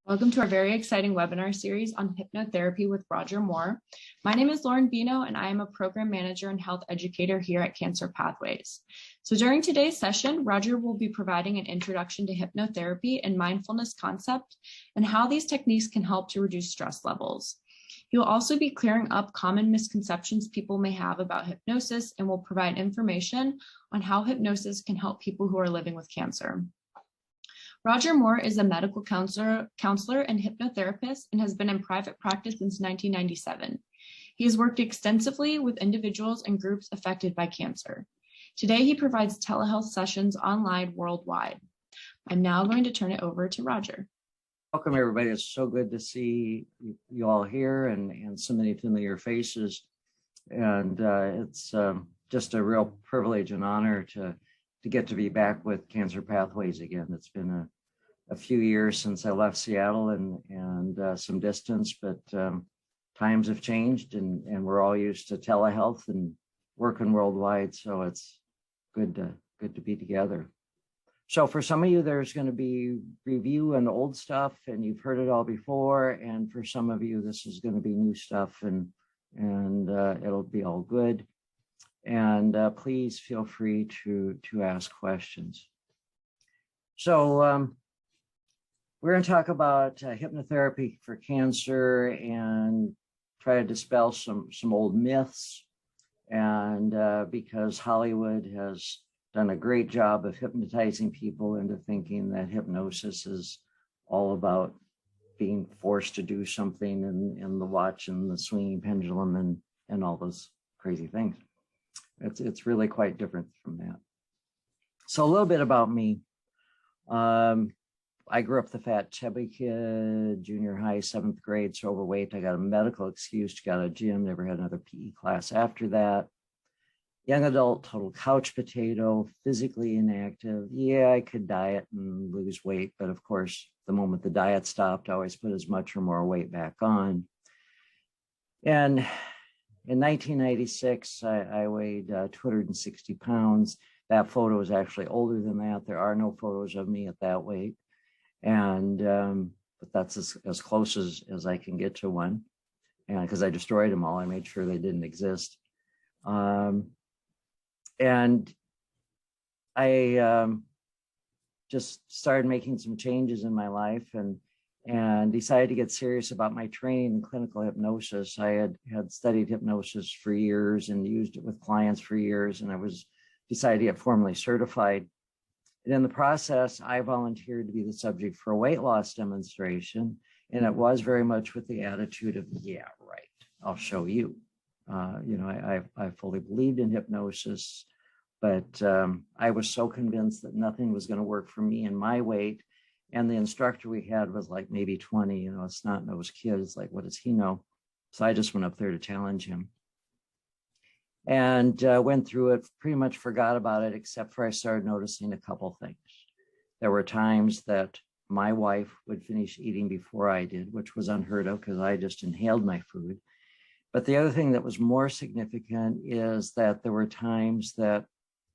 Welcome to our very exciting webinar series on hypnotherapy with Roger Moore. My name is Lauren Bino, and I am a program manager and health educator here at Cancer Pathways. So during today's session, Roger will be providing an introduction to hypnotherapy and mindfulness concept and how these techniques can help to reduce stress levels. He will also be clearing up common misconceptions people may have about hypnosis and will provide information on how hypnosis can help people who are living with cancer. Roger Moore is a medical counselor and hypnotherapist and has been in private practice since 1997. He has worked extensively with individuals and groups affected by cancer. Today, he provides telehealth sessions online worldwide. I'm now going to turn it over to Roger. Welcome, everybody. It's so good to see you all here and so many familiar faces. And it's just a real privilege and honor to get to be back with Cancer Pathways again. It's been a few years since I left Seattle and some distance, but times have changed and we're all used to telehealth and working worldwide. So it's good to be together. So for some of you, there's going to be review and old stuff, and you've heard it all before. And for some of you, this is going to be new stuff, and it'll be all good. And please feel free to ask questions. So we're going to talk about hypnotherapy for cancer and try to dispel some old myths. And because Hollywood has done a great job of hypnotizing people into thinking that hypnosis is all about being forced to do something in the watch and the swinging pendulum and all those crazy things. It's really quite different from that. So a little bit about me. I grew up the fat chubby kid, junior high, 7th grade, so overweight. I got a medical excuse to go to a gym, never had another PE class after that. Young adult, total couch potato, physically inactive. Yeah, I could diet and lose weight, but of course, the moment the diet stopped, I always put as much or more weight back on. And in 1996, I weighed 260 pounds. That photo is actually older than that. There are no photos of me at that weight. And but that's as close as I can get to one. And because I destroyed them all, I made sure they didn't exist. And I just started making some changes in my life and decided to get serious about my training in clinical hypnosis. I had studied hypnosis for years and used it with clients for years, and I decided to get formally certified. And in the process, I volunteered to be the subject for a weight loss demonstration, and it was very much with the attitude of, yeah, right, I'll show you. I fully believed in hypnosis, but I was so convinced that nothing was going to work for me and my weight. And the instructor we had was like maybe 20, a snot-nosed kid. It's like, what does he know? So I just went up there to challenge him. And went through it, pretty much forgot about it, except for I started noticing a couple things. There were times that my wife would finish eating before I did, which was unheard of because I just inhaled my food. But the other thing that was more significant is that there were times that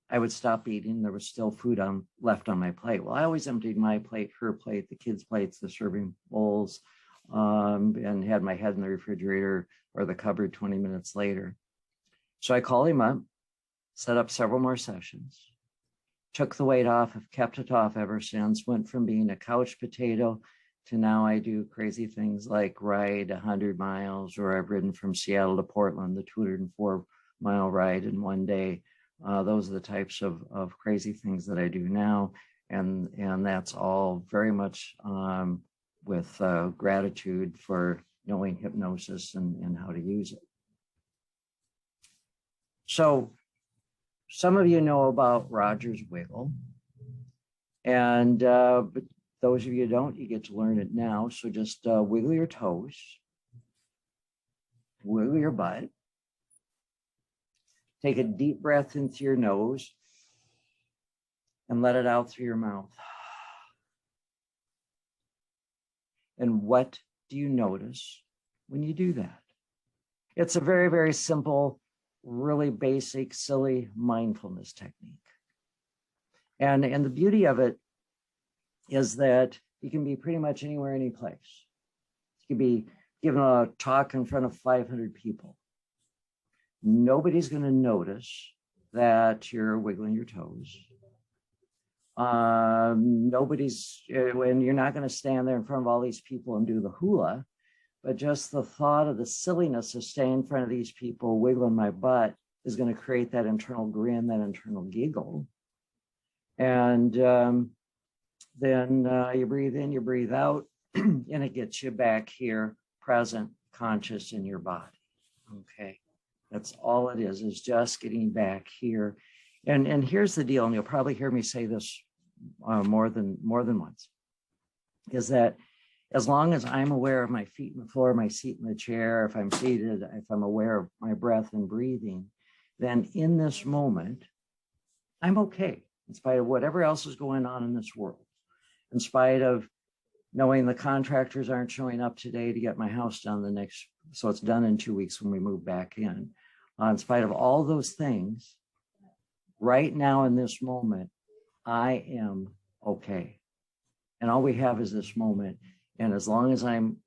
I would stop eating. There was still food left on my plate. Well, I always emptied my plate, her plate, the kids' plates, the serving bowls, and had my head in the refrigerator or the cupboard 20 minutes later. So I called him up, set up several more sessions, took the weight off, have kept it off ever since, went from being a couch potato to now I do crazy things like ride 100 miles, or I've ridden from Seattle to Portland, the 204-mile ride in one day. Those are the types of crazy things that I do now. And that's all very much with gratitude for knowing hypnosis and how to use it. So some of you know about Roger's Wiggle. And but those of you who don't, you get to learn it now. So just wiggle your toes, wiggle your butt. Take a deep breath into your nose and let it out through your mouth. And what do you notice when you do that? It's a very, very simple, really basic, silly mindfulness technique. And the beauty of it is that You can be pretty much anywhere, any place. You can be giving a talk in front of 500 people. Nobody's going to notice that you're wiggling your toes. Nobody's, when you're not going to stand there in front of all these people and do the hula, but just the thought of the silliness of staying in front of these people, wiggling my butt, is going to create that internal grin, that internal giggle. And then you breathe in, you breathe out, and it gets you back here, present, conscious in your body. Okay, that's all it is just getting back here. And here's the deal, and you'll probably hear me say this more than once, is that as long as I'm aware of my feet on the floor, my seat in the chair, if I'm seated, if I'm aware of my breath and breathing, then in this moment, I'm okay, in spite of whatever else is going on in this world, in spite of knowing the contractors aren't showing up today to get my house done so it's done in 2 weeks when we move back in spite of all those things, right now in this moment, I am okay. And all we have is this moment. And as long as I'm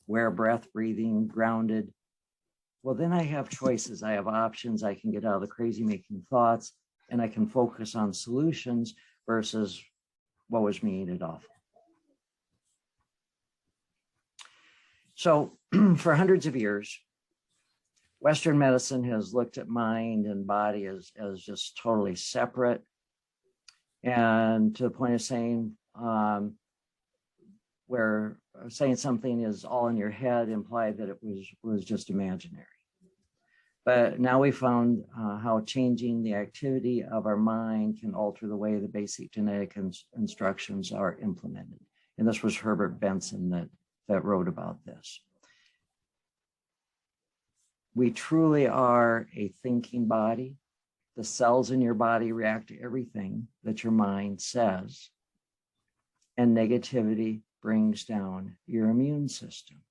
aware of breath, breathing, grounded, well, then I have choices. I have options. I can get out of the crazy making thoughts, and I can focus on solutions versus what was me, ain't it awful? So for hundreds of years, Western medicine has looked at mind and body as just totally separate, and to the point of saying where saying something is all in your head implied that it was just imaginary. But now we found how changing the activity of our mind can alter the way the basic genetic instructions are implemented. And this was Herbert Benson that wrote about this. We truly are a thinking body. The cells in your body react to everything that your mind says. And negativity brings down your immune system.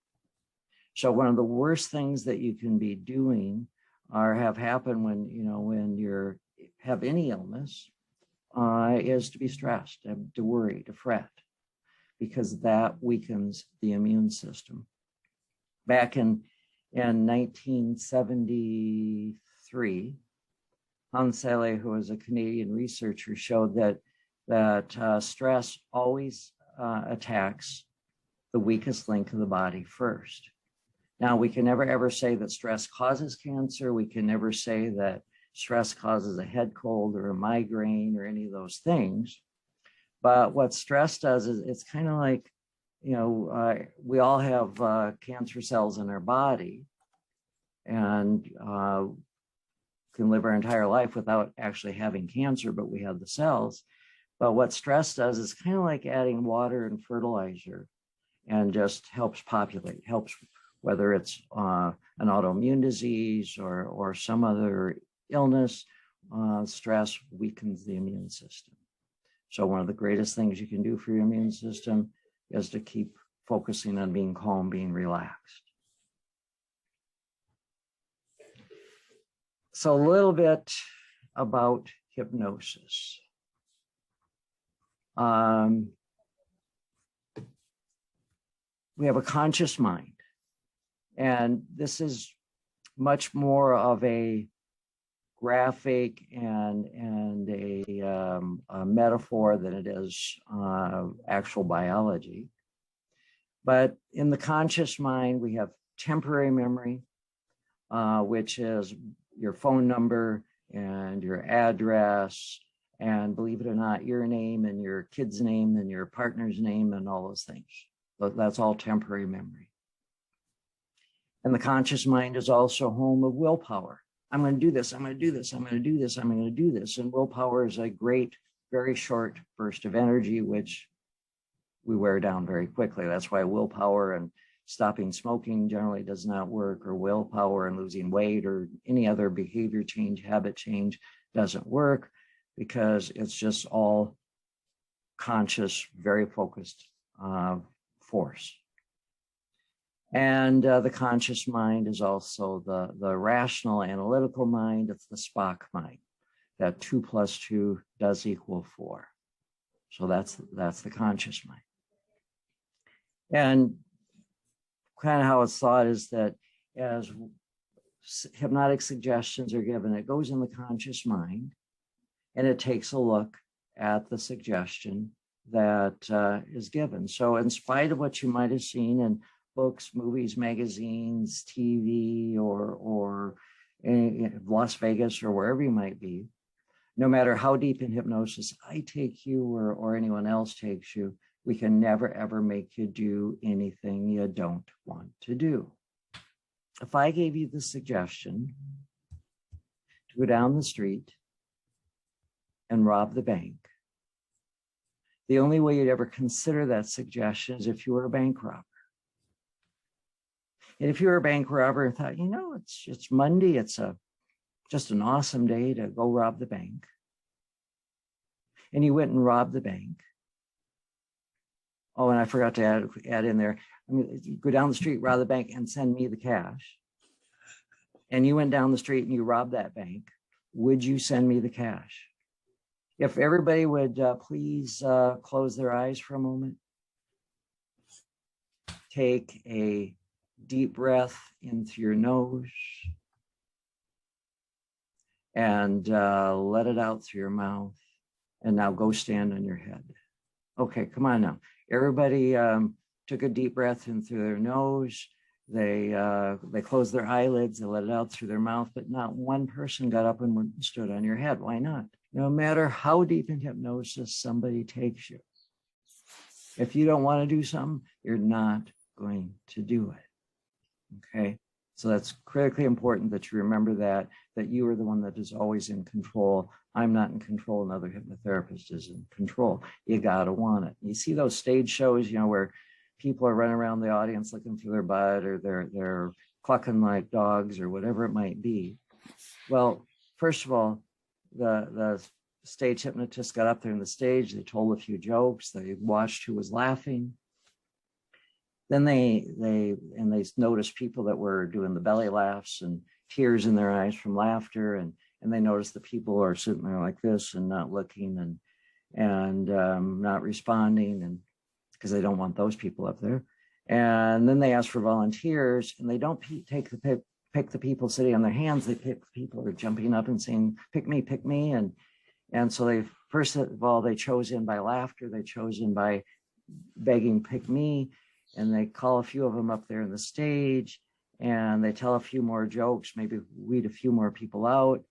So one of the worst things that you can be doing or have happen when you have any illness is to be stressed, to worry, to fret, because that weakens the immune system. Back in 1973, Hans Selye, who was a Canadian researcher, showed that stress always attacks the weakest link of the body first. Now, we can never ever say that stress causes cancer. We can never say that stress causes a head cold or a migraine or any of those things. But what stress does is it's kind of like, we all have cancer cells in our body and can live our entire life without actually having cancer, but we have the cells. But what stress does is kind of like adding water and fertilizer and just helps populate, helps whether it's an autoimmune disease or some other illness. Stress weakens the immune system. So one of the greatest things you can do for your immune system is to keep focusing on being calm, being relaxed. So a little bit about hypnosis. We have a conscious mind, and this is much more of a graphic and a metaphor than it is actual biology. But in the conscious mind, we have temporary memory, which is your phone number and your address, and believe it or not, your name and your kid's name and your partner's name and all those things. That's all temporary memory. And the conscious mind is also home of willpower. I'm going to do this, I'm going to do this, I'm going to do this, I'm going to do this. And willpower is a great, very short burst of energy, which we wear down very quickly. That's why willpower and stopping smoking generally does not work, or willpower and losing weight or any other behavior change, habit change doesn't work, because it's just all conscious, very focused force. And the conscious mind is also the rational, analytical mind. It's the Spock mind, that 2 + 2 does equal 4. So that's the conscious mind. And kind of how it's thought is that as hypnotic suggestions are given, it goes in the conscious mind and it takes a look at the suggestion that is given. So in spite of what you might have seen in books, movies, magazines, TV, or in Las Vegas or wherever you might be, no matter how deep in hypnosis I take you or anyone else takes you, we can never, ever make you do anything you don't want to do. If I gave you the suggestion to go down the street and rob the bank, the only way you'd ever consider that suggestion is if you were a bank robber. And if you were a bank robber and thought, it's Monday, it's just an awesome day to go rob the bank, and you went and robbed the bank. Oh, and I forgot to add in there, you go down the street, rob the bank, and send me the cash. And you went down the street and you robbed that bank. Would you send me the cash? If everybody would please close their eyes for a moment. Take a deep breath in through your nose and let it out through your mouth. And now go stand on your head. Okay, come on now. Everybody took a deep breath in through their nose. They closed their eyelids, they let it out through their mouth, but not one person got up and stood on your head. Why not? No matter how deep in hypnosis somebody takes you, if you don't want to do something, you're not going to do it. Okay? So that's critically important that you remember that you are the one that is always in control. I'm not in control. Another hypnotherapist is in control. You got to want it. You see those stage shows, where people are running around the audience looking for their butt, or they're clucking like dogs, or whatever it might be. Well, first of all, the stage hypnotist got up there on the stage. They told a few jokes. They watched who was laughing. Then they noticed people that were doing the belly laughs and tears in their eyes from laughter, and they noticed the people are sitting there like this and not looking and not responding, and because they don't want those people up there. And then they ask for volunteers, and they don't pick the people sitting on their hands. They pick the people who are jumping up and saying, pick me. And so they, first of all, they chose in by laughter. They chose in by begging, pick me. And they call a few of them up there on the stage, and they tell a few more jokes, maybe weed a few more people out.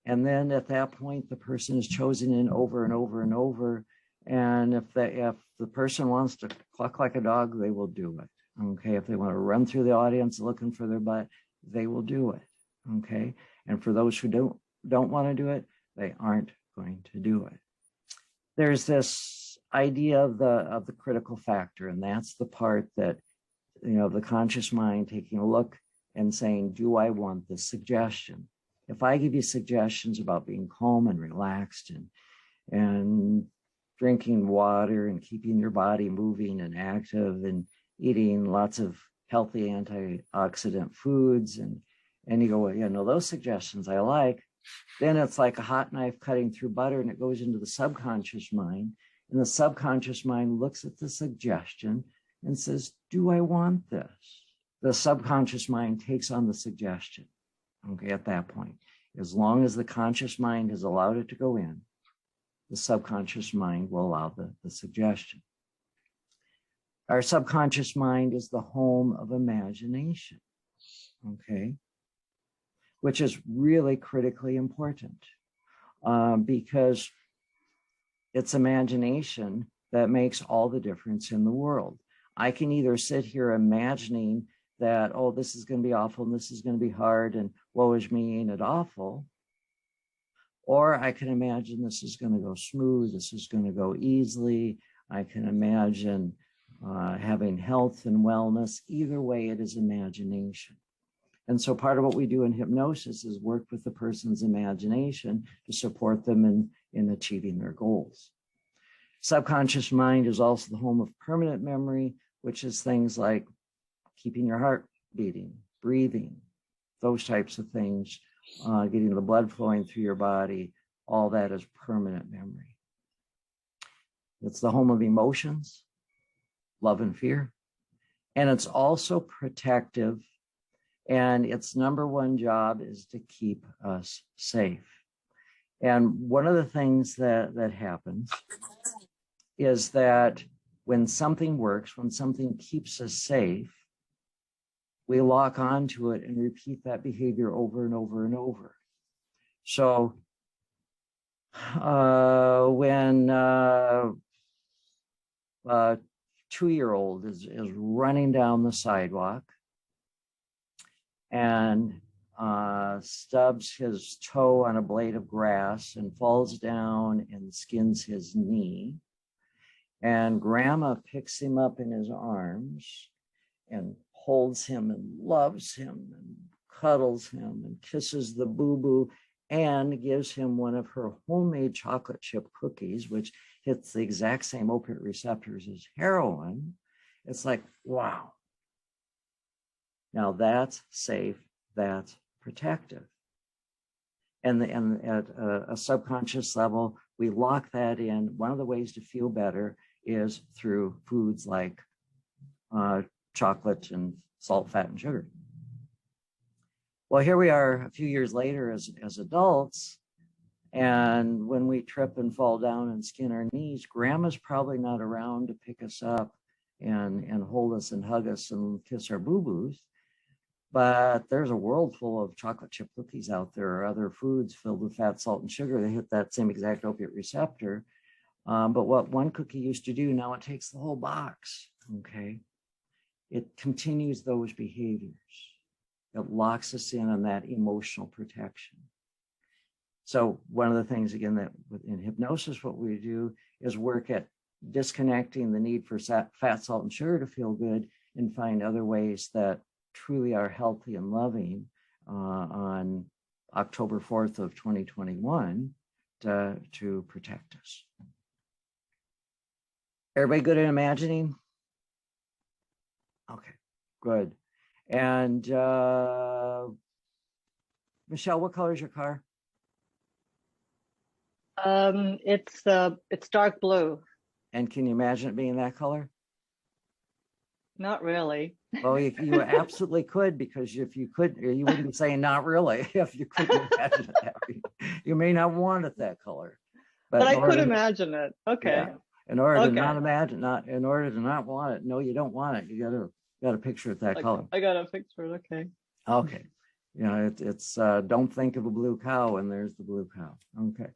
And then at that point, the person is chosen in over and over and over. And if the person wants to cluck like a dog, they will do it. Okay. If they want to run through the audience looking for their butt, they will do it. Okay. And for those who don't want to do it, they aren't going to do it. There's this idea of the critical factor, and that's the part that, the conscious mind taking a look and saying, do I want this suggestion? If I give you suggestions about being calm and relaxed and drinking water and keeping your body moving and active and eating lots of healthy antioxidant foods, and you go, well, those suggestions I like, then it's like a hot knife cutting through butter, and it goes into the subconscious mind. And the subconscious mind looks at the suggestion and says, do I want this? The subconscious mind takes on the suggestion. Okay, at that point, as long as the conscious mind has allowed it to go in, the subconscious mind will allow the suggestion. Our subconscious mind is the home of imagination, okay, which is really critically important because it's imagination that makes all the difference in the world. I can either sit here imagining that, oh, this is going to be awful and this is going to be hard and woe is me, ain't it awful? Or I can imagine this is going to go smooth, this is going to go easily. I can imagine having health and wellness. Either way, it is imagination. And so part of what we do in hypnosis is work with the person's imagination to support them in achieving their goals. Subconscious mind is also the home of permanent memory, which is things like keeping your heart beating, breathing, those types of things, getting the blood flowing through your body. All that is permanent memory. It's the home of emotions, love and fear, And it's also protective. And its number one job is to keep us safe. And one of the things that happens is that when something works, when something keeps us safe, we lock onto it and repeat that behavior over and over and over. So when a 2-year-old is running down the sidewalk and stubs his toe on a blade of grass and falls down and skins his knee, and grandma picks him up in his arms and holds him and loves him and cuddles him and kisses the boo-boo and gives him one of her homemade chocolate chip cookies, which hits the exact same opiate receptors as heroin. It's like, wow. Now that's safe, that's protective. And at a subconscious level, we lock that in. One of the ways to feel better is through foods like chocolate and salt, fat, and sugar. Well, here we are a few years later as adults, and when we trip and fall down and skin our knees, grandma's probably not around to pick us up and hold us and hug us and kiss our boo-boos. But there's a world full of chocolate chip cookies out there or other foods filled with fat, salt, and sugar that hit that same exact opiate receptor. But what one cookie used to do, now it takes the whole box, okay? It continues those behaviors. It locks us in on that emotional protection. So one of the things, again, that in hypnosis, what we do is work at disconnecting the need for fat, salt, and sugar to feel good and find other ways that truly are healthy and loving on October 4th of 2021 to protect us. Everybody good at imagining? Okay, good. And Michelle, what color is your car? It's dark blue. And can you imagine it being that color? Not really. Well, you absolutely could, because if you could, you wouldn't be saying not really if you couldn't imagine it that way. You may not want it that color. But I could imagine it. Okay. Yeah. In order to not imagine, in order to not want it, no, you don't want it. You gotta picture it that color. I got a picture it. Okay. Okay. You know, it's don't think of a blue cow, and there's the blue cow. Okay.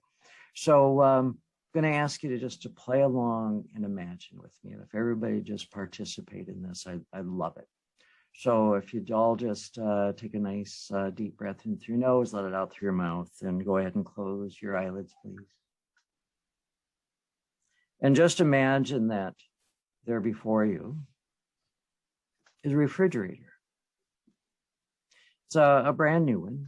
So I'm going to ask you to play along and imagine with me. And if everybody just participate in this, I'd love it. So if you'd all just take a nice deep breath in through your nose, let it out through your mouth, and go ahead and close your eyelids, please. And just imagine that there before you is a refrigerator. It's a brand new one.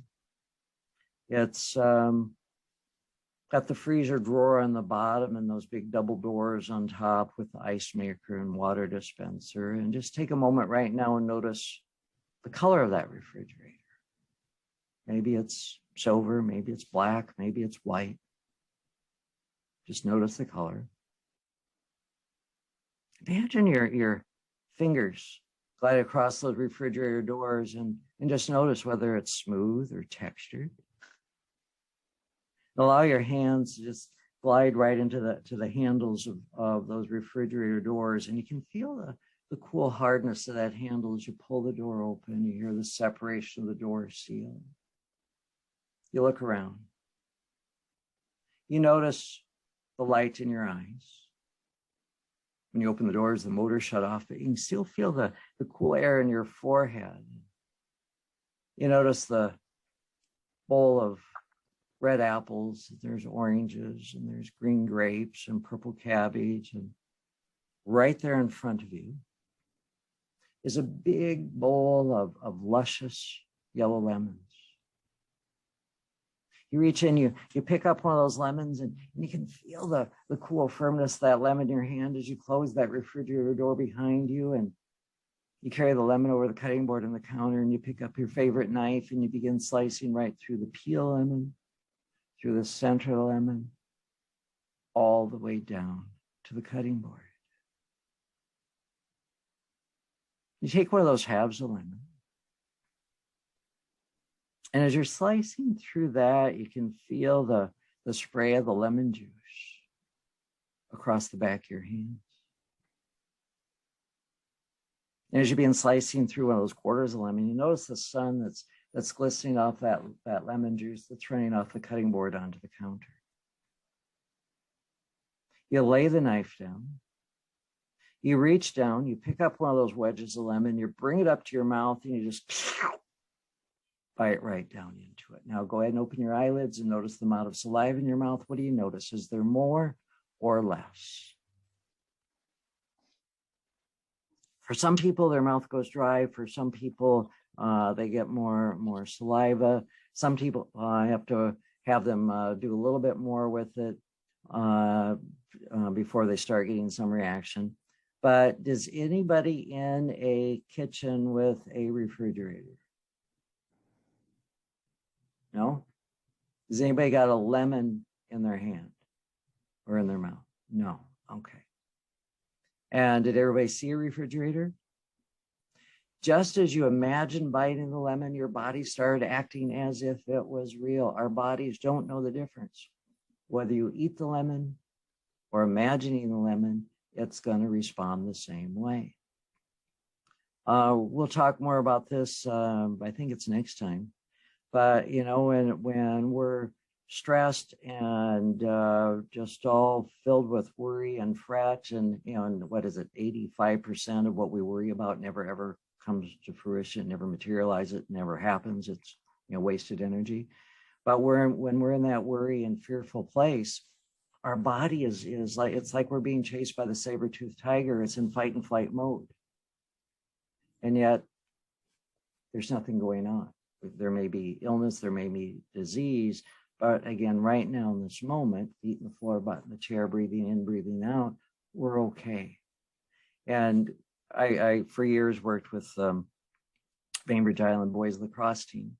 It's got the freezer drawer on the bottom and those big double doors on top with the ice maker and water dispenser. And just take a moment right now and notice the color of that refrigerator. Maybe it's silver, maybe it's black, maybe it's white. Just notice the color. Imagine your fingers glide across those refrigerator doors and just notice whether it's smooth or textured. Allow your hands to just glide right into the handles of those refrigerator doors, and you can feel the cool hardness of that handle as you pull the door open. You hear the separation of the door seal. You look around. You notice the light in your eyes. When you open the doors, the motor shut off, but you can still feel the cool air in your forehead. You notice the bowl of red apples, there's oranges, and there's green grapes and purple cabbage. And right there in front of you is a big bowl of luscious yellow lemons. You reach in, you pick up one of those lemons, and you can feel the cool firmness of that lemon in your hand as you close that refrigerator door behind you. And you carry the lemon over the cutting board on the counter, and you pick up your favorite knife, and you begin slicing right through the peel lemon, through the center of the lemon, all the way down to the cutting board. You take one of those halves of lemon. And as you're slicing through that, you can feel the spray of the lemon juice across the back of your hands. And as you've been slicing through one of those quarters of lemon, you notice the sun that's glistening off that lemon juice that's running off the cutting board onto the counter. You lay the knife down. You reach down, you pick up one of those wedges of lemon, you bring it up to your mouth, and you just bite right down into it. Now go ahead and open your eyelids and notice the amount of saliva in your mouth. What do you notice? Is there more or less? For some people, their mouth goes dry. For some people, they get more saliva. Some people, I have to have them do a little bit more with it before they start getting some reaction. But does anybody in a kitchen with a refrigerator? No? Has anybody got a lemon in their hand or in their mouth? No. Okay. And did everybody see a refrigerator? Just as you imagine biting the lemon, your body started acting as if it was real. Our bodies don't know the difference. Whether you eat the lemon or imagining the lemon, it's going to respond the same way. We'll talk more about this. I think it's next time. But, you know, when we're stressed and just all filled with worry and fret, and, you know, and what is it, 85% of what we worry about never ever comes to fruition, never materializes, it never happens. It's, you know, wasted energy. But when we're in that worry and fearful place, our body is like, it's like we're being chased by the saber-toothed tiger. It's in fight and flight mode. And yet there's nothing going on. There may be illness, there may be disease, but again, right now in this moment, feet in the floor, butt in the chair, breathing in, breathing out, we're okay. And I for years worked with Bainbridge Island boys lacrosse team.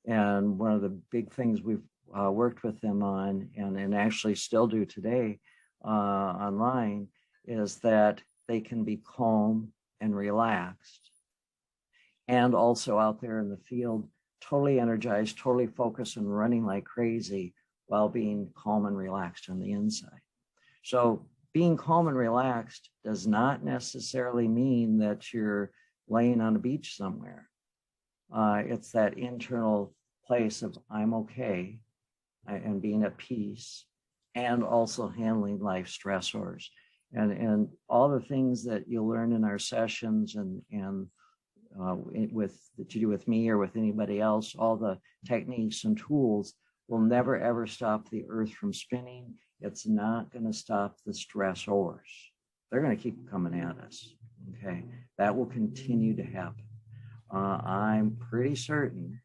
And one of the big things we've worked with them on, and actually still do today online, is that they can be calm and relaxed, and also out there in the field, totally energized, totally focused, and running like crazy while being calm and relaxed on the inside. So being calm and relaxed does not necessarily mean that you're laying on a beach somewhere. It's that internal place of I'm okay and being at peace, and also handling life stressors, and all the things that you'll learn in our sessions and with that you do with me or with anybody else. All the techniques and tools will never ever stop the earth from spinning. It's not going to stop the stressors. They're going to keep coming at us. Okay, that will continue to happen. I'm pretty certain,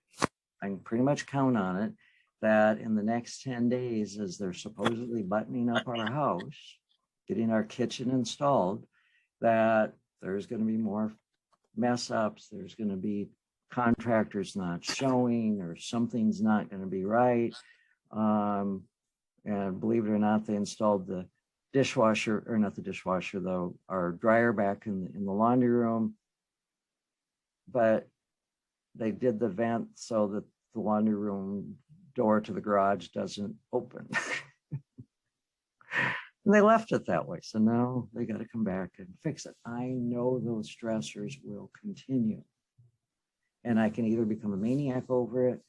I can pretty much count on it, that in the next 10 days, as they're supposedly buttoning up our house, getting our kitchen installed, that there's going to be more mess ups. There's going to be contractors not showing, or something's not going to be right. And believe it or not, they installed the dishwasher, or not the dishwasher though, our dryer back in the laundry room. But they did the vent so that the laundry room door to the garage doesn't open. And they left it that way. So now they got to come back and fix it. I know those stressors will continue. And I can either become a maniac over it,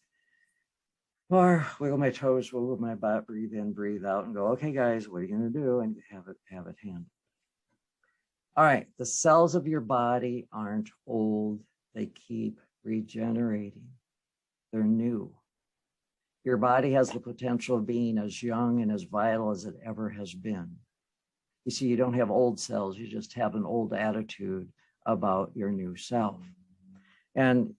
or wiggle my toes, wiggle my butt, breathe in, breathe out, and go, okay, guys, what are you going to do? And have it handled. All right, the cells of your body aren't old. They keep regenerating. They're new. Your body has the potential of being as young and as vital as it ever has been. You see, you don't have old cells. You just have an old attitude about your new self. And,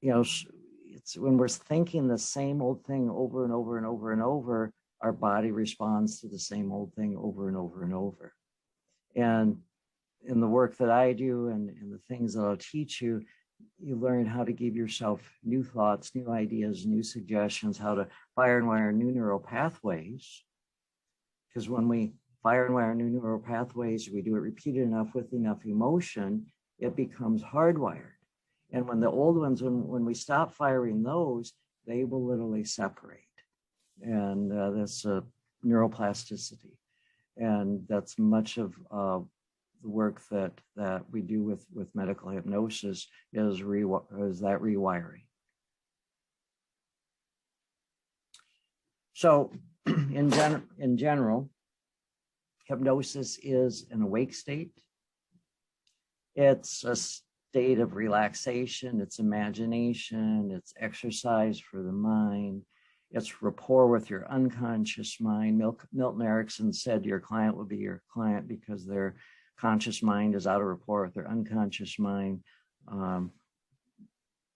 you know, it's when we're thinking the same old thing over and over and over and over, our body responds to the same old thing over and over and over. And in the work that I do and the things that I'll teach you, you learn how to give yourself new thoughts, new ideas, new suggestions, how to fire and wire new neural pathways. Because when we fire and wire new neural pathways, we do it repeated enough with enough emotion, it becomes hardwired. And when the old ones, when we stop firing those, they will literally separate. And that's neuroplasticity. And that's much of the work that we do with medical hypnosis is that rewiring. So in general, hypnosis is an awake state. It's a state of relaxation, it's imagination, it's exercise for the mind, it's rapport with your unconscious mind. Milton Erickson said your client will be your client because their conscious mind is out of rapport with their unconscious mind.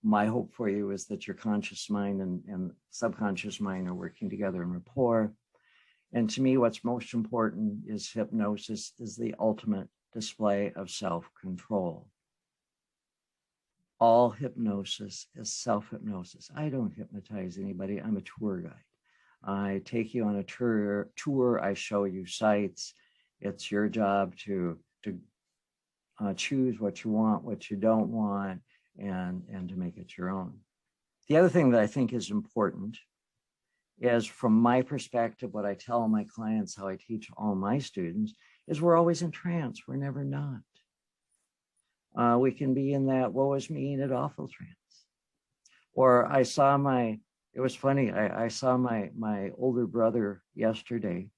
My hope for you is that your conscious mind and subconscious mind are working together in rapport. And to me, what's most important is hypnosis is the ultimate display of self-control. All hypnosis is self-hypnosis. I don't hypnotize anybody. I'm a tour guide. I take you on a tour. I show you sights. It's your job to choose what you want, what you don't want, and to make it your own. The other thing that I think is important is, from my perspective, what I tell my clients, how I teach all my students, is we're always in trance. We're never not. We can be in that woe is me and it awful trance. Or it was funny, I saw my older brother yesterday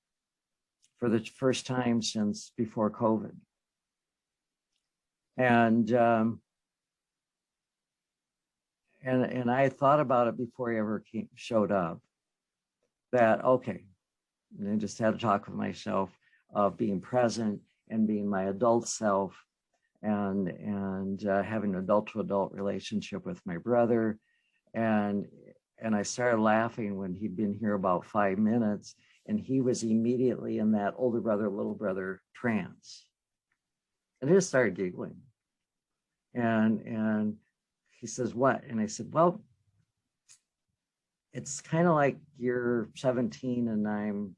for the first time since before COVID. And I thought about it before he ever showed up, that, okay, and I just had to talk with myself of being present and being my adult self, and having an adult to adult relationship with my brother. And I started laughing when he'd been here about 5 minutes, and he was immediately in that older brother, little brother trance. And I just started giggling. And he says, what? And I said, well, it's kind of like you're 17 and I'm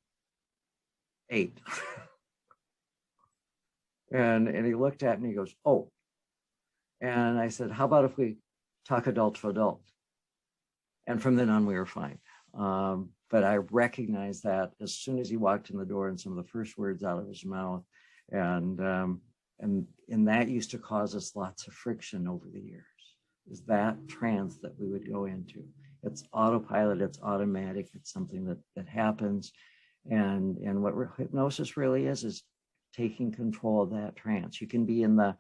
8. And he looked at me and he goes, oh. And I said, how about if we talk adult to adult? And from then on, we were fine. But I recognized that as soon as he walked in the door, and some of the first words out of his mouth. And that used to cause us lots of friction over the years, is that trance that we would go into. It's autopilot, it's automatic, it's something that happens. And what hypnosis really is taking control of that trance. You can be in the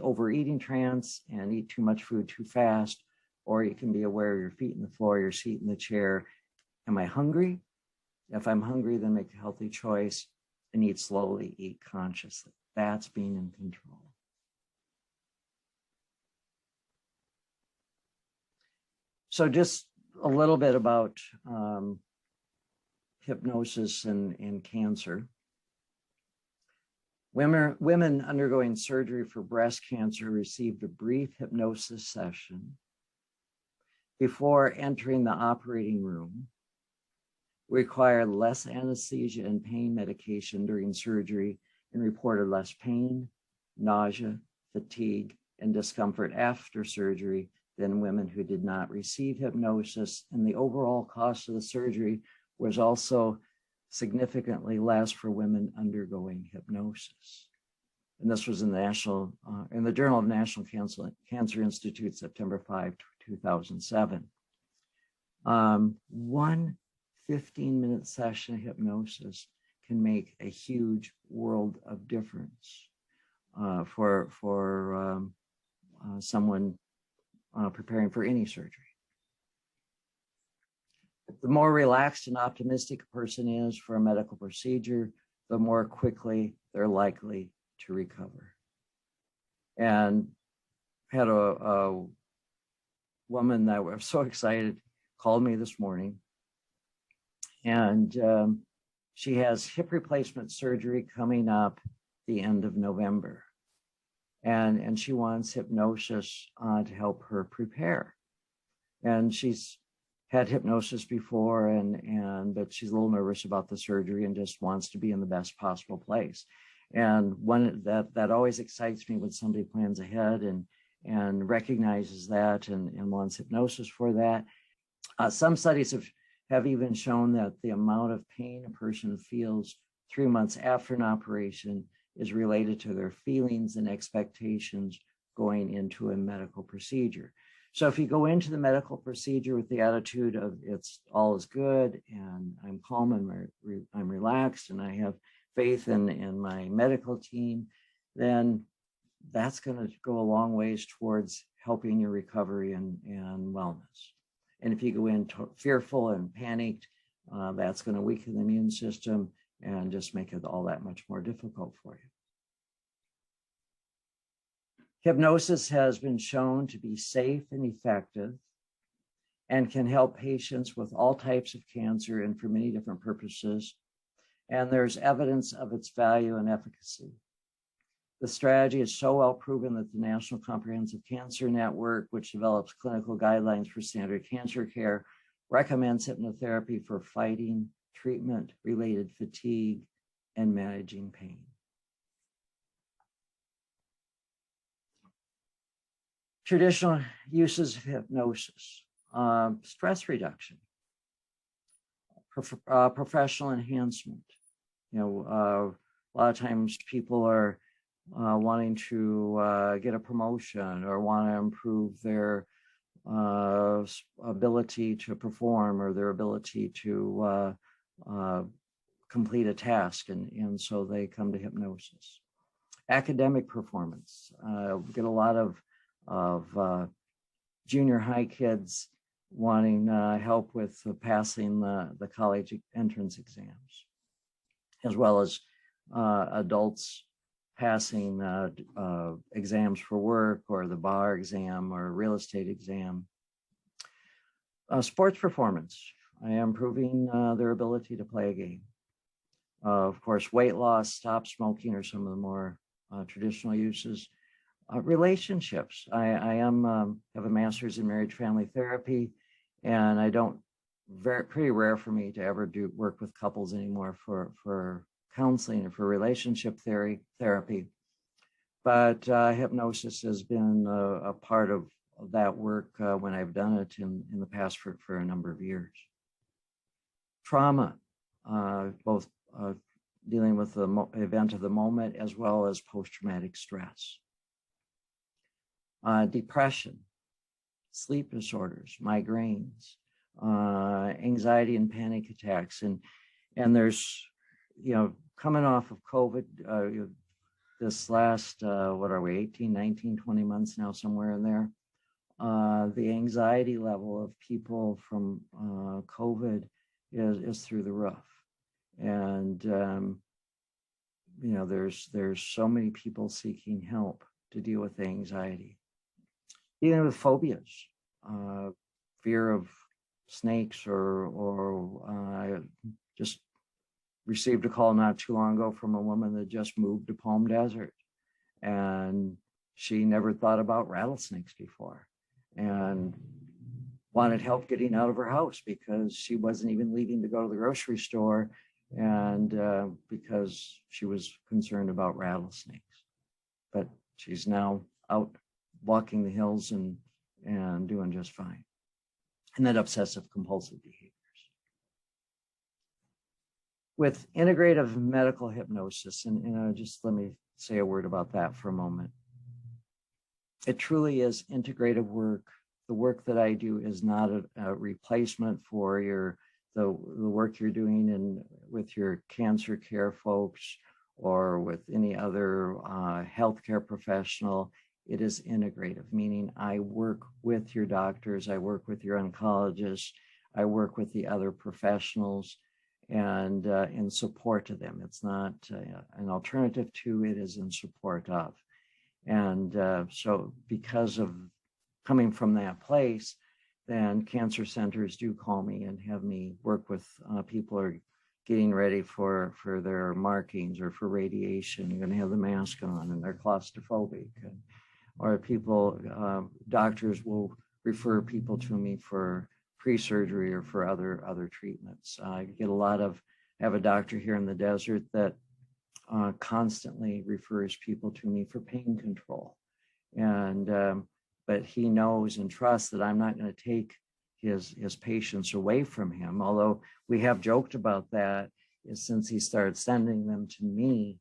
overeating trance and eat too much food too fast, or you can be aware of your feet in the floor, your seat in the chair. Am I hungry? If I'm hungry, then make a healthy choice and eat slowly, eat consciously. That's being in control. So just a little bit about hypnosis and cancer. Women undergoing surgery for breast cancer received a brief hypnosis session before entering the operating room, required less anesthesia and pain medication during surgery, and reported less pain, nausea, fatigue, and discomfort after surgery than women who did not receive hypnosis. And the overall cost of the surgery was also significantly less for women undergoing hypnosis. And this was in the Journal of National Cancer Institute, September 5, 2007. One 15-minute session of hypnosis can make a huge world of difference for someone preparing for any surgery. The more relaxed and optimistic a person is for a medical procedure, the more quickly they're likely to recover. And had a woman that was so excited called me this morning, and she has hip replacement surgery coming up the end of November, and she wants hypnosis to help her prepare. And she's had hypnosis before, but she's a little nervous about the surgery and just wants to be in the best possible place. And one that always excites me when somebody plans ahead and recognizes that and wants hypnosis for that. Some studies have even shown that the amount of pain a person feels 3 months after an operation is related to their feelings and expectations going into a medical procedure. So if you go into the medical procedure with the attitude of it's all is good and I'm calm and I'm relaxed and I have faith in my medical team, then that's going to go a long ways towards helping your recovery and wellness. And if you go in fearful and panicked, that's going to weaken the immune system and just make it all that much more difficult for you. Hypnosis has been shown to be safe and effective and can help patients with all types of cancer and for many different purposes. And there's evidence of its value and efficacy. The strategy is so well proven that the National Comprehensive Cancer Network, which develops clinical guidelines for standard cancer care, recommends hypnotherapy for fighting treatment-related fatigue and managing pain. Traditional uses of hypnosis, stress reduction, professional enhancement. A lot of times people are wanting to get a promotion or want to improve their ability to perform or their ability to complete a task, and so they come to hypnosis. Academic performance, get a lot of junior high kids wanting help with passing the college entrance exams, as well as adults passing exams for work or the bar exam or real estate exam. Sports performance, improving their ability to play a game. Of course, weight loss, stop smoking are some of the more traditional uses. Relationships. I have a master's in marriage family therapy, and I don't pretty rare for me to ever work with couples anymore for counseling or for relationship therapy. But hypnosis has been a part of that work when I've done it in the past for a number of years. Trauma, both dealing with the event of the moment as well as post-traumatic stress. Depression, sleep disorders, migraines, anxiety and panic attacks. And there's, coming off of COVID, this last, 18, 19, 20 months now, somewhere in there, the anxiety level of people from COVID is through the roof. And, there's so many people seeking help to deal with anxiety. Dealing with phobias, fear of snakes, or I just received a call not too long ago from a woman that just moved to Palm Desert, and she never thought about rattlesnakes before and wanted help getting out of her house because she wasn't even leaving to go to the grocery store, and because she was concerned about rattlesnakes. But she's now out walking the hills and doing just fine. And then obsessive compulsive behaviors. With integrative medical hypnosis, and just let me say a word about that for a moment. It truly is integrative work. The work that I do is not a replacement for the work you're doing with your cancer care folks or with any other healthcare professional. It is integrative, meaning I work with your doctors, I work with your oncologists, I work with the other professionals and in support of them. It's not an alternative to, it is in support of. And so because of coming from that place, then cancer centers do call me and have me work with people who are getting ready for their markings or for radiation. You're going to have the mask on and they're claustrophobic. Or people, doctors will refer people to me for pre-surgery or for other treatments. I have a doctor here in the desert that constantly refers people to me for pain control. And but he knows and trusts that I'm not going to take his patients away from him. Although we have joked about that, is since he started sending them to me,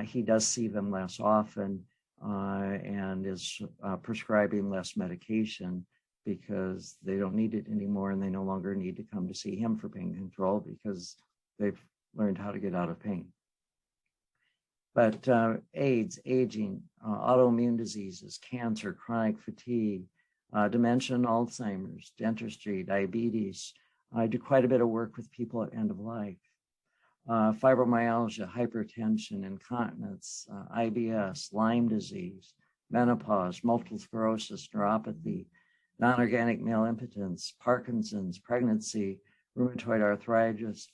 he does see them less often and is prescribing less medication because they don't need it anymore, and they no longer need to come to see him for pain control because they've learned how to get out of pain. But AIDS, aging, autoimmune diseases, cancer, chronic fatigue, dementia and Alzheimer's, dentistry, diabetes. I do quite a bit of work with people at end of life. Fibromyalgia, hypertension, incontinence, IBS, Lyme disease, menopause, multiple sclerosis, neuropathy, non-organic male impotence, Parkinson's, pregnancy, rheumatoid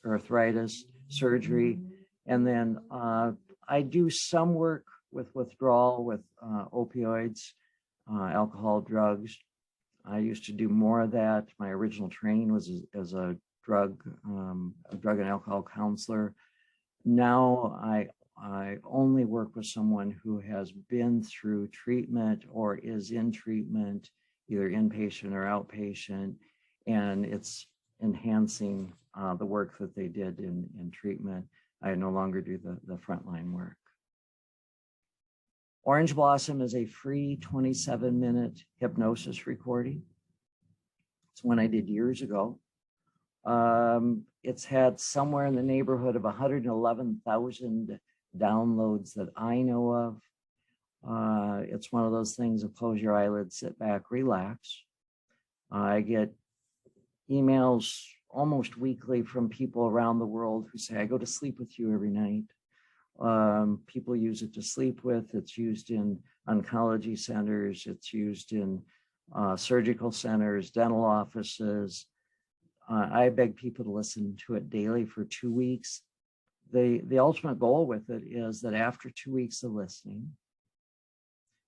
arthritis, surgery, and then I do some work with withdrawal with opioids, alcohol, drugs. I used to do more of that. My original training was as a drug and alcohol counselor. Now I only work with someone who has been through treatment or is in treatment, either inpatient or outpatient, and it's enhancing the work that they did in treatment. I no longer do the frontline work. Orange Blossom is a free 27-minute hypnosis recording. It's one I did years ago. It's had somewhere in the neighborhood of 111,000 downloads that I know of. It's one of those things of close your eyelids, sit back, relax. I get emails almost weekly from people around the world who say, I go to sleep with you every night. People use it to sleep with. It's used in oncology centers. It's used in surgical centers, dental offices. I beg people to listen to it daily for 2 weeks. The ultimate goal with it is that after 2 weeks of listening,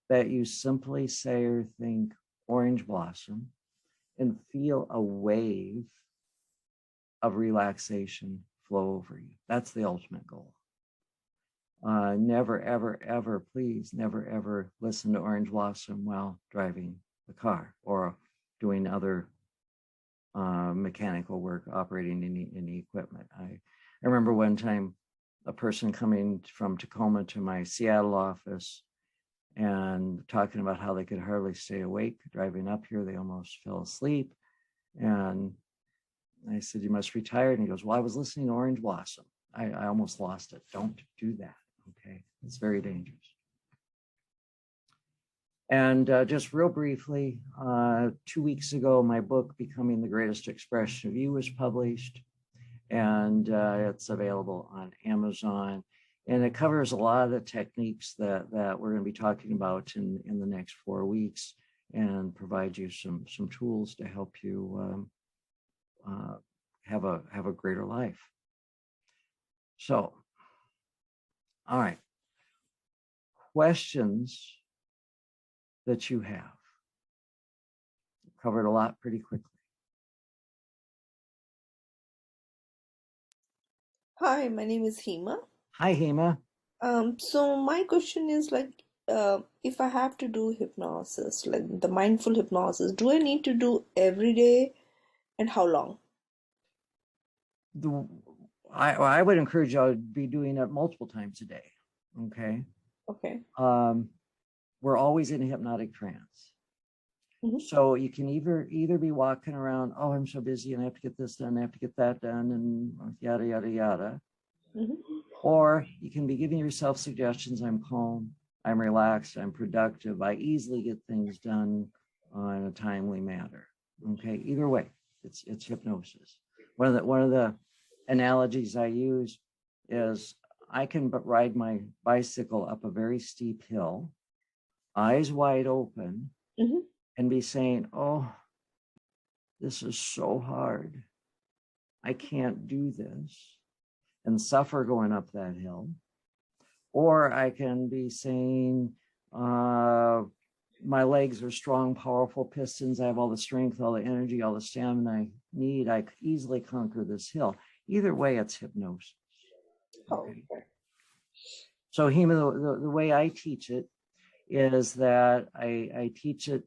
that you simply say or think orange blossom and feel a wave of relaxation flow over you. That's the ultimate goal. Never, ever, ever, please, never, ever listen to Orange Blossom while driving the car or doing other mechanical work, operating any equipment. I remember one time a person coming from Tacoma to my Seattle office and talking about how they could hardly stay awake driving up here. They almost fell asleep. And I said, you must be tired. And he goes, well, I was listening to Orange Blossom. I almost lost it. Don't do that. Okay, it's very dangerous. And just real briefly, 2 weeks ago, my book, Becoming the Greatest Expression of You, was published, and it's available on Amazon. And it covers a lot of the techniques that we're going to be talking about in the next 4 weeks, and provide you some tools to help you have a greater life. So, all right, questions that you have. Covered a lot pretty quickly. Hi, my name is Hema. Hi, Hema. So my question is like, if I have to do hypnosis, like the mindful hypnosis, do I need to do every day, and how long? I would encourage you to be doing it multiple times a day. Okay. Okay. We're always in a hypnotic trance. Mm-hmm. So you can either be walking around, oh, I'm so busy and I have to get this done, I have to get that done, and yada, yada, yada. Mm-hmm. Or you can be giving yourself suggestions. I'm calm, I'm relaxed, I'm productive. I easily get things done in a timely manner. Okay, either way, it's hypnosis. One of the analogies I use is I can ride my bicycle up a very steep hill, eyes wide open, Mm-hmm. and be saying, oh, this is so hard. I can't do this, and suffer going up that hill. Or I can be saying, my legs are strong, powerful pistons. I have all the strength, all the energy, all the stamina I need. I could easily conquer this hill. Either way, it's hypnosis. Okay. So Hema, the way I teach it is that I teach it,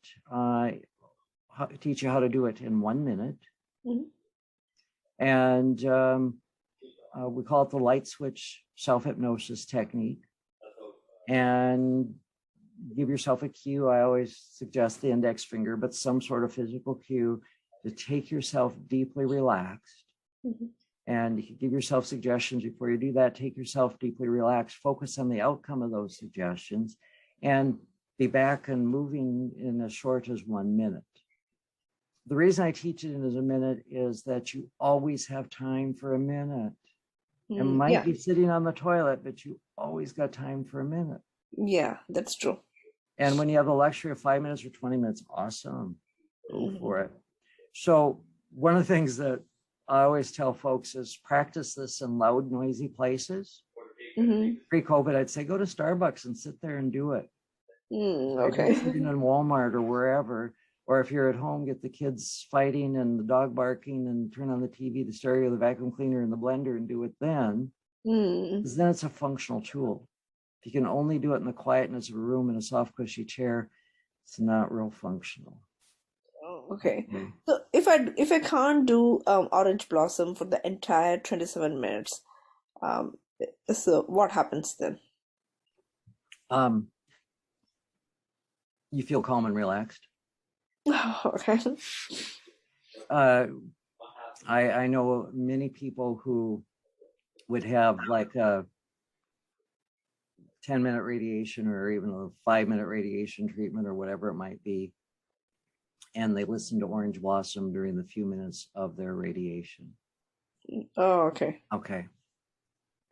teach you how to do it in 1 minute. Mhm. And we call it the light switch self-hypnosis technique. And give yourself a cue. I always suggest the index finger, but some sort of physical cue to take yourself deeply relaxed. Mhm. And you can give yourself suggestions before you do that. Take yourself deeply relaxed, focus on the outcome of those suggestions, and be back and moving in as short as 1 minute. The reason I teach it in as a minute is that you always have time for a minute. It might Yeah, be sitting on the toilet, but you always got time for a minute. yeah, that's true. And when you have the luxury of 5 minutes or 20 minutes, awesome, go Mhm. for it. So one of the things that I always tell folks is practice this in loud, noisy places. Mhm. Pre-COVID, I'd say go to Starbucks and sit there and do it. Right? Okay. Sitting in Walmart or wherever. Or if you're at home, get the kids fighting and the dog barking and turn on the TV, the stereo, the vacuum cleaner, and the blender and do it then. Because then it's a functional tool. If you can only do it in the quietness of a room in a soft, cushy chair, it's not real functional. Okay. So if I can't do Orange Blossom for the entire 27 minutes, so what happens then? You feel calm and relaxed. Okay. I know many people who would have like a 10-minute radiation or even a 5-minute radiation treatment or whatever it might be. And they listen to Orange Blossom during the few minutes of their radiation. Oh, okay. Okay.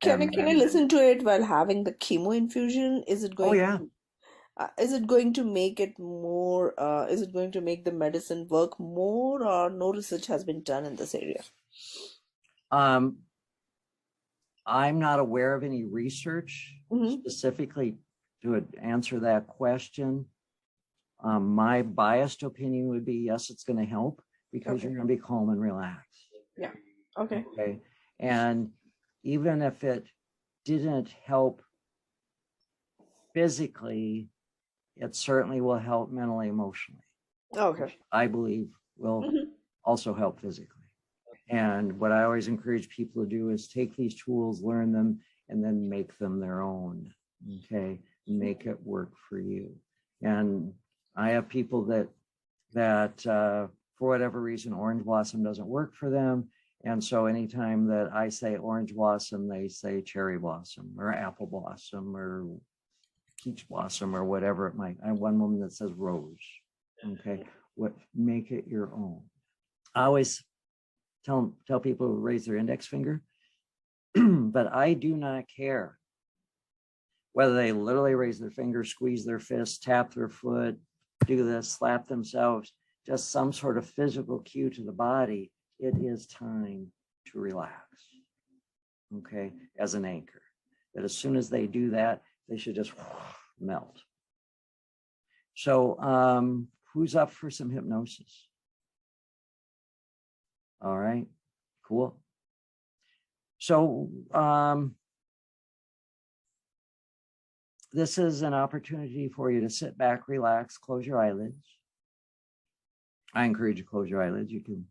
Can And I listen to it while having the chemo infusion? Is it oh going yeah. is it going to make it more, is it going to make the medicine work more, or no research has been done in this area? I'm not aware of any research specifically to answer that question. My biased opinion would be yes, it's going to help because you're going to be calm and relaxed. Yeah. Okay. Okay. And even if it didn't help physically, it certainly will help mentally, emotionally. Okay. I believe will also help physically. And what I always encourage people to do is take these tools, learn them, and then make them their own. Okay. Make it work for you. And I have people that for whatever reason, Orange Blossom doesn't work for them. And so anytime that I say Orange Blossom, they say Cherry Blossom or Apple Blossom or Peach Blossom or whatever it might. I have one woman that says Rose. Okay. Make it your own. I always tell people to raise their index finger, but I do not care whether they literally raise their finger, squeeze their fist, tap their foot, do this, slap themselves, just some sort of physical cue to the body. It is time to relax, okay, as an anchor. That as soon as they do that, they should just melt. So who's up for some hypnosis? All right, cool. So this is an opportunity for you to sit back, relax, close your eyelids. I encourage you to close your eyelids. You can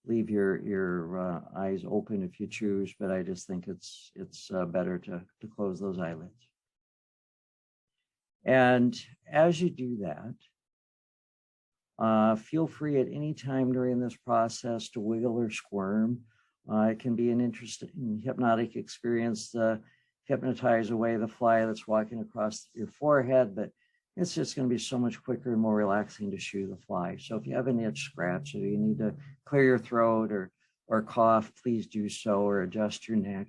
leave your eyes open if you choose, but I just think it's better to close those eyelids. And as you do that, feel free at any time during this process to wiggle or squirm. It can be an interesting hypnotic experience to hypnotize away the fly that's walking across your forehead, but it's just going to be so much quicker and more relaxing to shoo the fly. So if you have an itch, scratch, or you need to clear your throat or cough, please do so, or adjust your neck.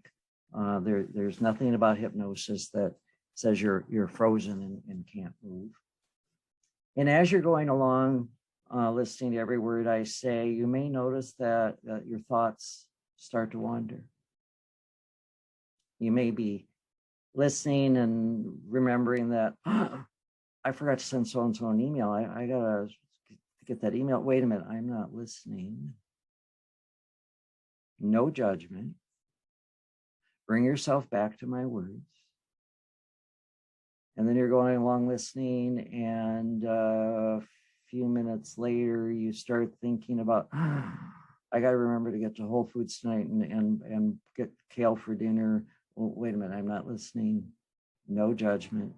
There's nothing about hypnosis that says you're frozen and can't move. And as you're going along, listening to every word I say, you may notice that your thoughts start to wander. You may be listening and remembering that, I forgot to send so-and-so an email. I gotta get that email. Wait a minute, I'm not listening. No judgment. Bring yourself back to my words. And then you're going along listening, and a few minutes later, you start thinking about, I got to remember to get to Whole Foods tonight and get kale for dinner. Well, wait a minute, I'm not listening. No judgment.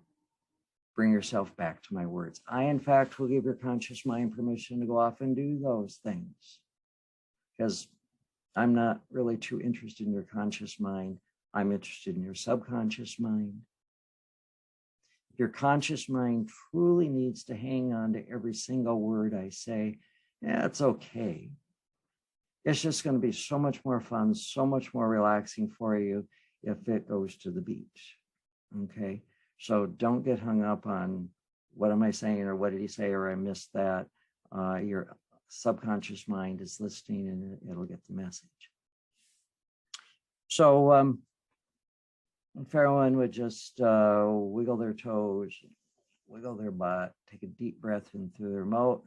Bring yourself back to my words. I, in fact, will give your conscious mind permission to go off and do those things, because I'm not really too interested in your conscious mind. I'm interested in your subconscious mind. Your conscious mind truly needs to hang on to every single word I say. Yeah, it's okay. It's just going to be so much more fun, so much more relaxing for you if it goes to the beach. Okay. So don't get hung up on what am I saying, or what did he say, or I missed that. Your subconscious mind is listening, and it'll get the message. So everyone would just wiggle their toes, wiggle their butt, take a deep breath in through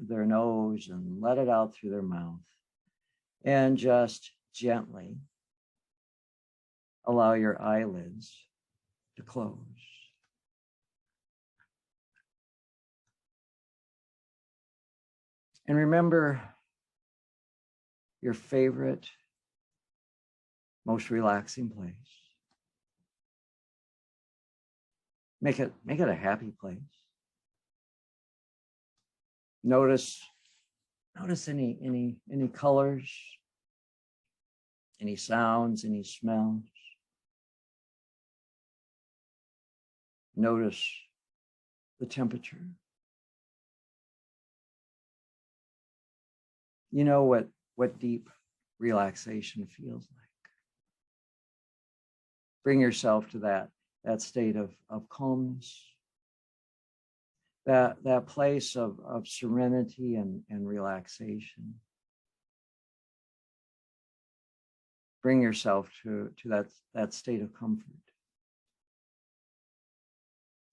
their nose and let it out through their mouth. And just gently allow your eyelids to close. And remember your favorite, most relaxing place. Make it a happy place. Notice any colors, any sounds, any smells. Notice the temperature. You know what deep relaxation feels like. Bring yourself to that state of calmness, that place of serenity and relaxation. Bring yourself to that state of comfort.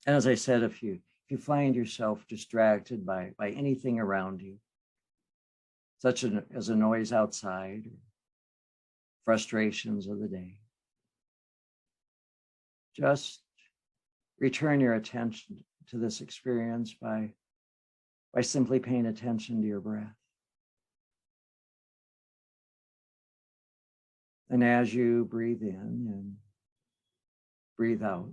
And as I said, if you find yourself distracted by anything around you, such as a noise outside or frustrations of the day, just return your attention to this experience by simply paying attention to your breath. And as you breathe in and breathe out,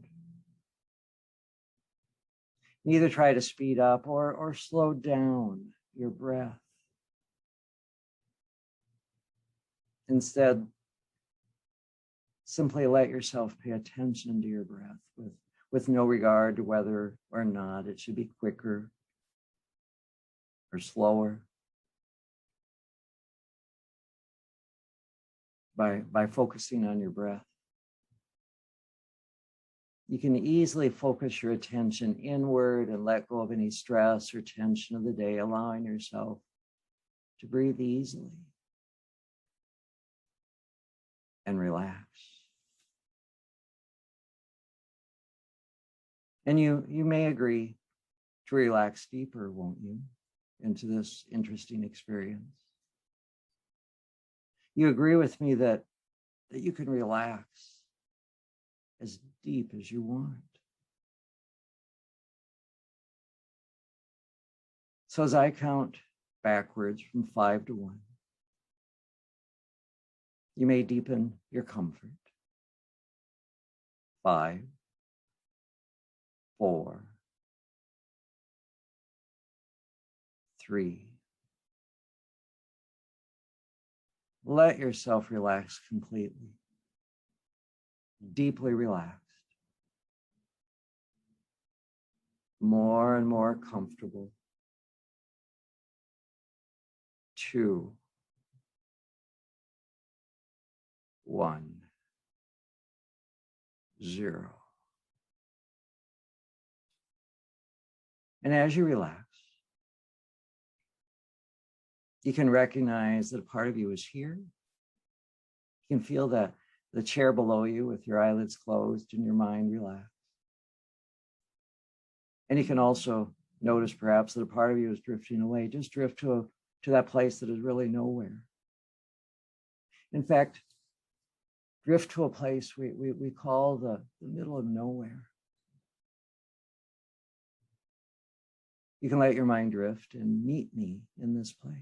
neither try to speed up or slow down your breath. Instead, simply let yourself pay attention to your breath with no regard to whether or not it should be quicker or slower. By focusing on your breath, you can easily focus your attention inward and let go of any stress or tension of the day, allowing yourself to breathe easily and relax. And you may agree to relax deeper, won't you, into this interesting experience? You agree with me that you can relax as deep as you want. So as I count backwards from 5 to 1, you may deepen your comfort. 5, 4, 3. Let yourself relax completely, deeply relaxed, more and more comfortable. 2, 1, 0. And as you relax, you can recognize that a part of you is here. You can feel the chair below you with your eyelids closed and your mind relaxed. And you can also notice perhaps that a part of you is drifting away. Just drift to that place that is really nowhere. In fact, drift to a place we call the middle of nowhere. You can let your mind drift and meet me in this place.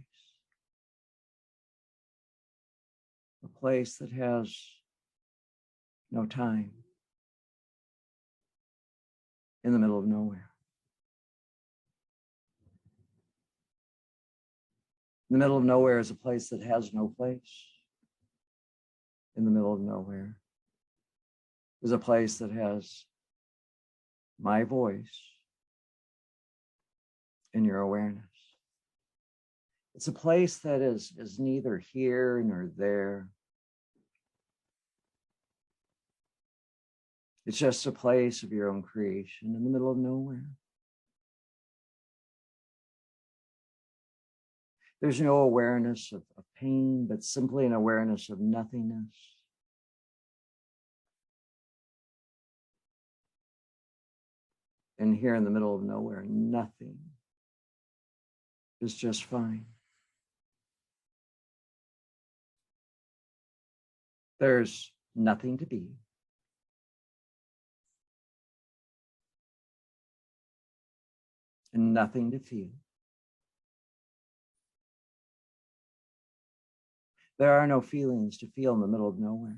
A place that has no time, in the middle of nowhere. The middle of nowhere is a place that has no place. In the middle of nowhere is a place that has my voice and your awareness. It's a place that is neither here nor there. It's just a place of your own creation in the middle of nowhere. There's no awareness of pain, but simply an awareness of nothingness. And here in the middle of nowhere, nothing is just fine. There's nothing to be. And nothing to feel. There are no feelings to feel in the middle of nowhere.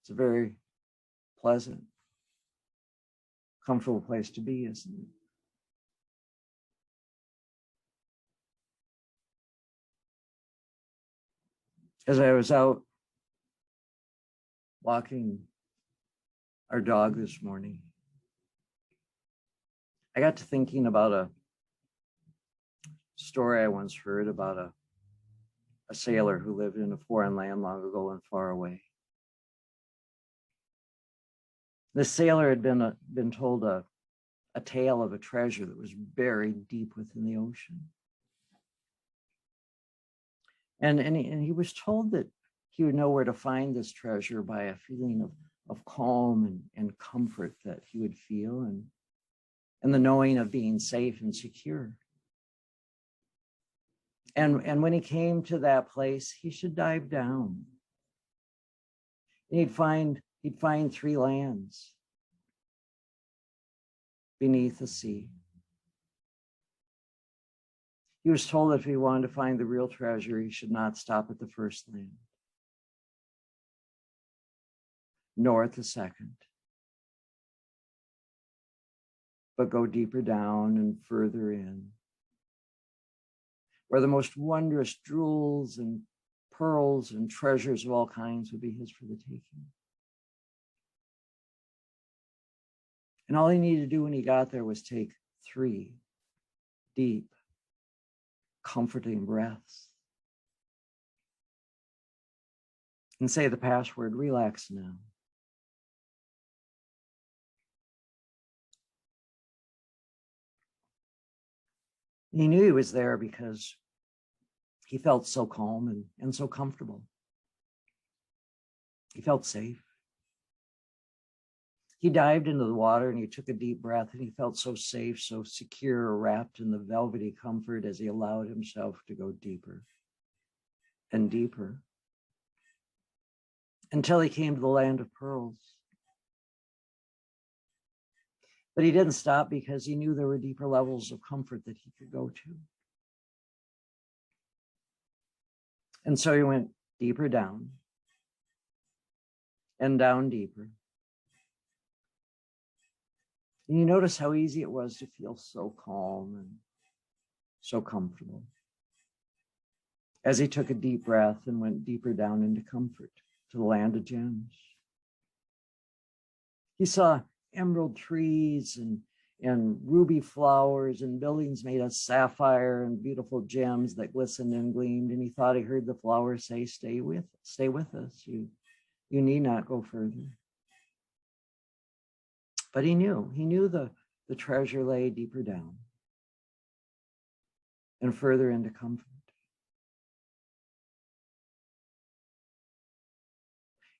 It's a very pleasant, comfortable place to be, isn't it? As I was out walking our dog this morning, I got to thinking about a story I once heard about a sailor who lived in a foreign land long ago and far away. This sailor had been told a tale of a treasure that was buried deep within the ocean. And he was told that he would know where to find this treasure by a feeling of calm and comfort that he would feel, and the knowing of being safe and secure. And when he came to that place, he should dive down. And he'd find 3 lands beneath the sea. He was told that if he wanted to find the real treasure, he should not stop at the first land, nor at the second, but go deeper down and further in, where the most wondrous jewels and pearls and treasures of all kinds would be his for the taking. And all he needed to do when he got there was take 3 deep, comforting breaths and say the password, relax now. He knew he was there because he felt so calm and so comfortable. He felt safe. He dived into the water and he took a deep breath, and he felt so safe, so secure, wrapped in the velvety comfort as he allowed himself to go deeper and deeper until he came to the land of pearls. But he didn't stop because he knew there were deeper levels of comfort that he could go to. And so he went deeper down and down deeper. And you notice how easy it was to feel so calm and so comfortable as he took a deep breath and went deeper down into comfort to the land of gems. He saw emerald trees and ruby flowers and buildings made of sapphire and beautiful gems that glistened and gleamed. And he thought he heard the flowers say, stay with us. You need not go further. But he knew the treasure lay deeper down and further into comfort.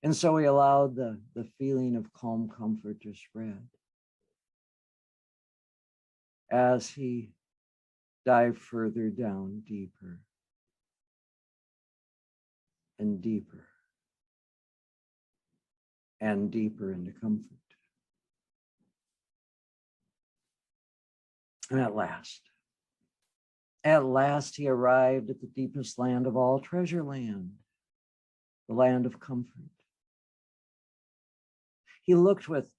And so he allowed the feeling of calm comfort to spread as he dived further down deeper and deeper and deeper into comfort. And at last he arrived at the deepest land of all, treasure land, the land of comfort. He looked with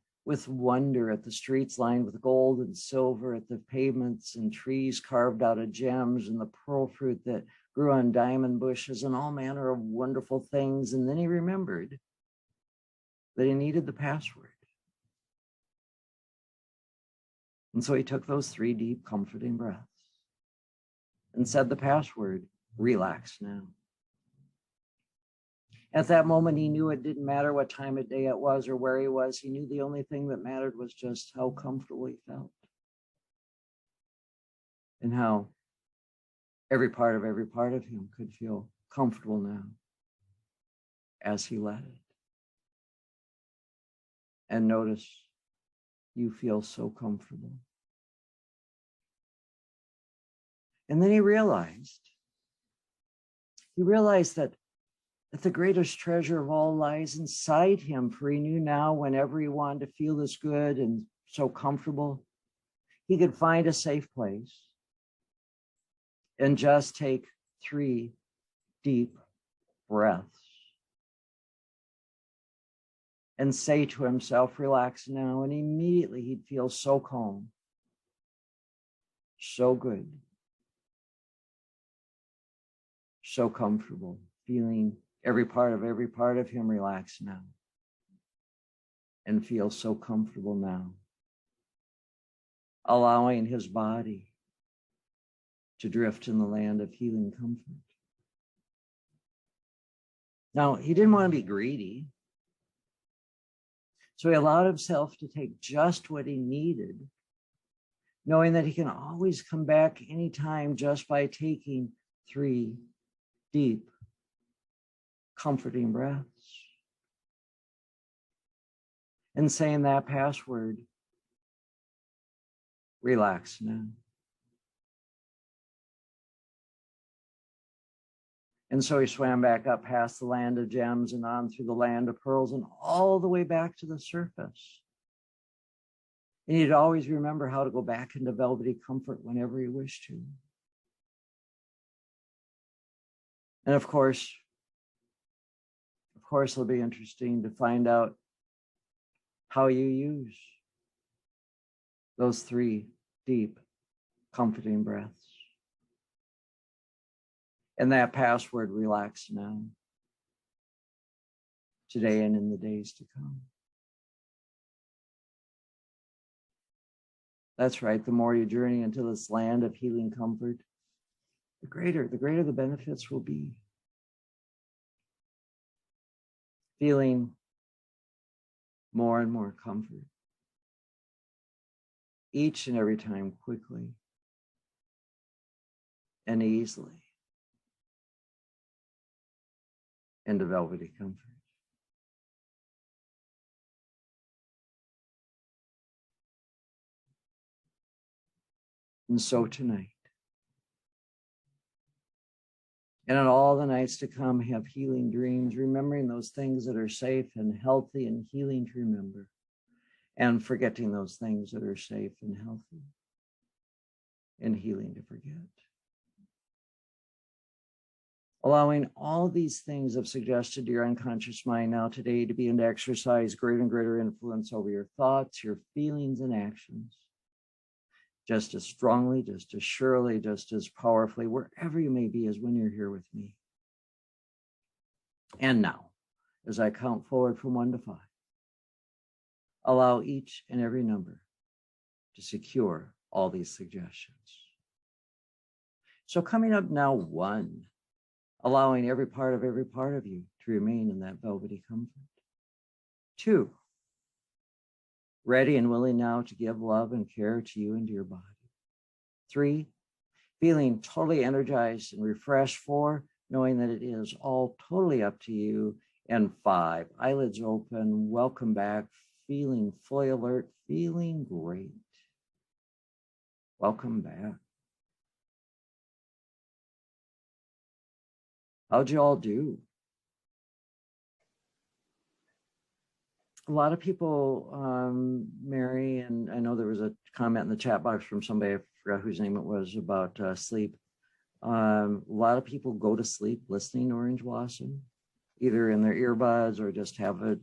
wonder at the streets lined with gold and silver, at the pavements and trees carved out of gems, and the pearl fruit that grew on diamond bushes, and all manner of wonderful things. And then he remembered that he needed the password. And so he took those 3 deep, comforting breaths and said the password, relax now. At that moment, he knew it didn't matter what time of day it was or where he was. He knew the only thing that mattered was just how comfortable he felt and how every part of him could feel comfortable now as he let it. And notice you feel so comfortable. And then he realized that the greatest treasure of all lies inside him, for he knew now whenever he wanted to feel this good and so comfortable, he could find a safe place and just take 3 deep breaths and say to himself, relax now. And immediately he'd feel so calm, so good, so comfortable, feeling every part of him relax now and feel so comfortable now, allowing his body to drift in the land of healing comfort. Now, he didn't want to be greedy, so he allowed himself to take just what he needed, knowing that he can always come back anytime just by taking 3 deep, comforting breaths and saying that password, relax now. And so he swam back up past the land of gems and on through the land of pearls and all the way back to the surface. And he'd always remember how to go back into velvety comfort whenever he wished to. And of course, it'll be interesting to find out how you use those 3 deep, comforting breaths. And that password, relax now, today and in the days to come. That's right. The more you journey into this land of healing comfort, the greater the benefits will be. Feeling more and more comfort each and every time, quickly and easily, into velvety comfort. And so tonight, and on all the nights to come, have healing dreams, remembering those things that are safe and healthy and healing to remember, and forgetting those things that are safe and healthy and healing to forget. Allowing all these things I've suggested to your unconscious mind now today to begin to exercise greater and greater influence over your thoughts, your feelings, and actions. Just as strongly, just as surely, just as powerfully, wherever you may be, as when you're here with me. And now, as I count forward from 1 to 5, allow each and every number to secure all these suggestions. So coming up now, 1, allowing every part of you to remain in that velvety comfort. 2, ready and willing now to give love and care to you and to your body. 3, feeling totally energized and refreshed. 4, knowing that it is all totally up to you. And 5, eyelids open, welcome back, feeling fully alert, feeling great. Welcome back. How'd you all do? a lot of people, Mary, and I know there was a comment in the chat box from somebody, I forgot whose name it was, about sleep. A lot of people go to sleep listening to Orange Blossom, either in their earbuds or just have it,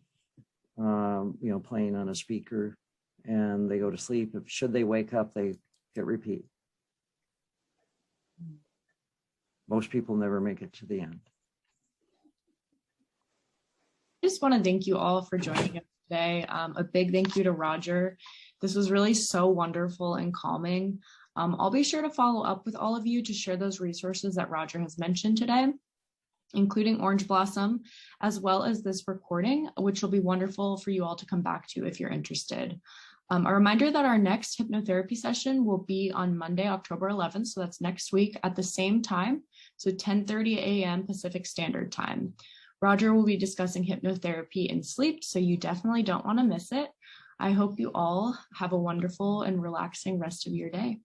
playing on a speaker, and they go to sleep. Should they wake up, they hit repeat. Most people never make it to the end. I just want to thank you all for joining us today. A big thank you to Roger. This was really so wonderful and calming. I'll be sure to follow up with all of you to share those resources that Roger has mentioned today, including Orange Blossom, as well as this recording, which will be wonderful for you all to come back to if you're interested. A reminder that our next hypnotherapy session will be on Monday, October 11th. So that's next week at the same time. So 10:30 a.m. Pacific Standard Time. Roger will be discussing hypnotherapy and sleep, so you definitely don't want to miss it. I hope you all have a wonderful and relaxing rest of your day.